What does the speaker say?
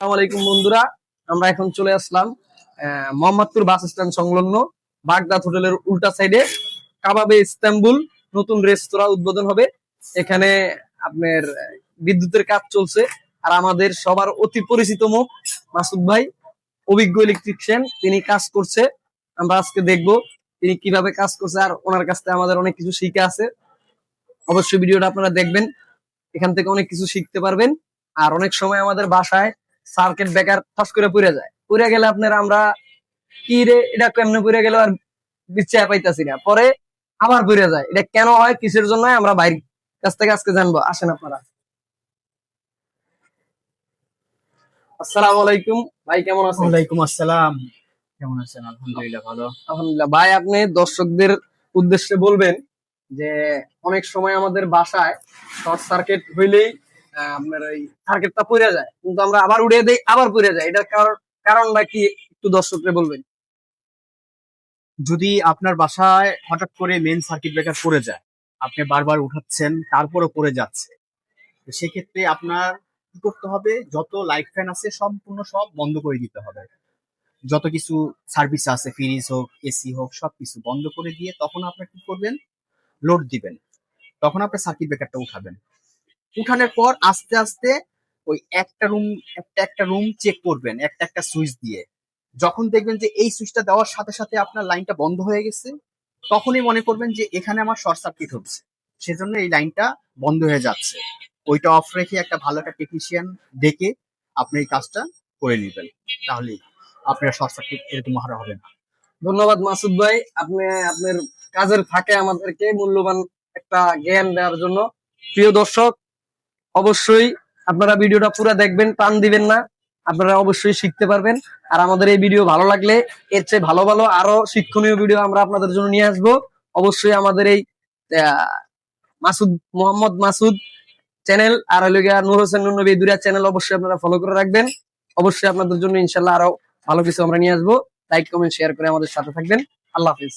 আসসালামু আলাইকুম বন্ধুরা, আমরা এখন চলে আসলাম মোহাম্মদপুর বাস স্ট্যান্ড সংলগ্ন বাগদাদ হোটেলের উল্টা সাইডে কাবাবে ইস্তাম্বুল নতুন রেস্তোরাঁ উদ্বোধন হবে। এখানে আপনার বিদ্যুতের কাজ চলছে, আর আমাদের সবার অতি পরিচিত মুখ মাসুদ ভাই, অভিজ্ঞ ইলেকট্রিশিয়ান, তিনি কাজ করছে। আমরা আজকে দেখব তিনি কিভাবে কাজ করছে, আর ওনার কাছ থেকে আমাদের অনেক কিছু শিখে আছে। অবশ্যই ভিডিওটা আপনারা দেখবেন, এখান থেকে অনেক কিছু শিখতে পারবেন। আর অনেক সময় আমাদের বাসায় সার্কিট ব্রেকার ফাঁস করে পড়ে যায়, পড়ে গেলে আপনার আমরা কি রে এটা কেমনে পড়ে গেল আর বিচ্ছা পাইতাছি না, পরে আবার পড়ে যায়। এটা কেন হয়, কিসের জন্য হয়, আমরা বাইরের কাছ থেকে আজকে জানবো। আসেন আপনারা। আসসালামু আলাইকুম ভাই, কেমন আছেন? ওয়ালাইকুম আসসালাম। কেমন আছেন? আলহামদুলিল্লাহ ভালো। আলহামদুলিল্লাহ। ভাই, আপনি দর্শকদের উদ্দেশ্যে বলবেন যে অনেক সময় আমাদের বাসায় শর্ট সার্কিট হইলেই আপনার ওই সার্কিটটা পড়ে যায়, কিন্তু আমরা আবার উড়িয়ে দেই, আবার পড়ে যায়। এটার কারণটা কি একটু দর্শকদের বলবেন? যদি আপনার বাসায় হঠাৎ করে মেন সার্কিট ব্রেকার পড়ে যায়, আপনি বারবার উঠাচ্ছেন তারপরও পড়ে যাচ্ছে, তো সেক্ষেত্রে আপনার কি করতে হবে? যত লাইট ফ্যান আছে সম্পূর্ণ সব বন্ধ করে দিতে হবে। যত কিছু সার্ভিস আছে, ফ্রিজ হোক এসি হোক, সবকিছু বন্ধ করে দিয়ে তখন আপনি কি করবেন? লোড দিবেন। তখন আপনি সার্কিট ব্রেকারটা উঠাবেন। উঠানোর পর আস্তে আস্তে ওই একটা একটা রুম চেক করবেন একটা একটা সুইচ দিয়ে। যখন দেখবেন যে এই সুইচটা দেওয়ার সাথে সাথে আপনার লাইনটা বন্ধ হয়ে গেছে, তখনই মনে করবেন যে এখানে আমার শর্ট সার্কিট হচ্ছে, সেজন্য এই লাইনটা বন্ধ হয়ে যাচ্ছে। ওইটা অফ রেখে একটা ভালো একটা টেকনিশিয়ান ডেকে আপনি এই কাজটা করে নেবেন, তাহলে আপনার শর্ট সার্কিট এরকম হারা হবে না। ধন্যবাদ মাসুদ ভাই, আপনি আপনার কাজের ফাঁকে আমাদেরকে মূল্যবান একটা জ্ঞান দেওয়ার জন্য। প্রিয় দর্শক, অবশ্যই আপনারা ভিডিওটা পুরো দেখবেন, টান দিবেন না, আপনারা অবশ্যই শিখতে পারবেন। আর আমাদের এই ভিডিও ভালো লাগলে এর চেয়ে ভালো ভালো আরো শিক্ষণীয় ভিডিও আমরা আপনাদের জন্য নিয়ে আসবো। অবশ্যই আমাদের এই মোহাম্মদ মাসুদ চ্যানেল আর হলো গিয়া নূর হোসেন নূর নবী, দুইটা চ্যানেল অবশ্যই আপনারা ফলো করে রাখবেন। অবশ্যই আপনাদের জন্য ইনশাল্লাহ আরো ভালো কিছু আমরা নিয়ে আসবো। লাইক কমেন্ট শেয়ার করে আমাদের সাথে থাকবেন। আল্লাহ হাফিজ।